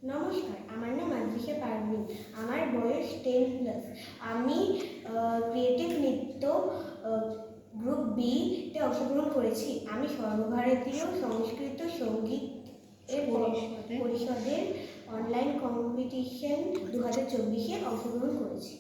নমস্কার, আমার নাম আদ্রিশা পারভিন। আমার বয়স 10+। আমি ক্রিয়েটিভ নৃত্য গ্রুপ বি তে অংশগ্রহণ করেছি। আমি সর্বভারতীয় সংস্কৃত সঙ্গীত পরিষদের অনলাইন কম্পিটিশন 2024-এ অংশগ্রহণ করেছি।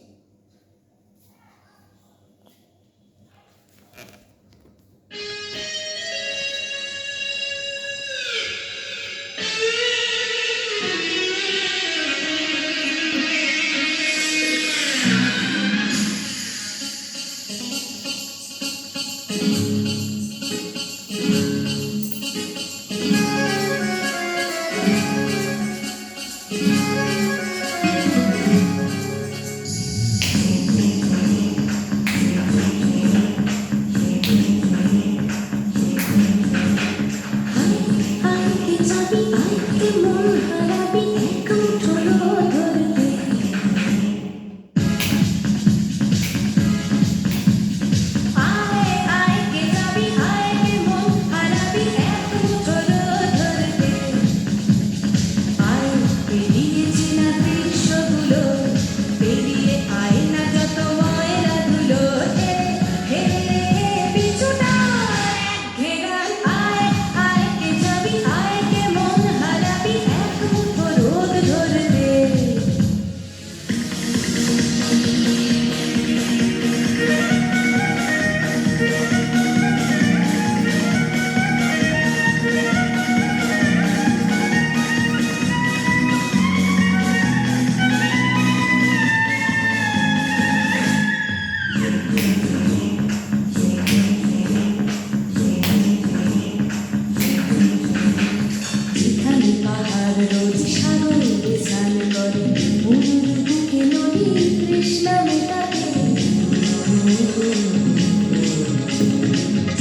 রোজ সাগরে স্নান করে মরুর বুকে নদী তৃষ্ণা মেটাতে।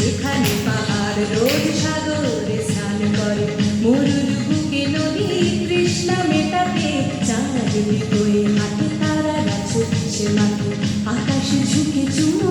যেখানে পাহাড় রোজ সাগরে স্নান করে মরুর বুকে নদী তৃষ্ণা মেটাতে। চাঁদের হয়ে হাতে তারারা ছুটছে মাঠে, আকাশে ঝুঁকে চুমু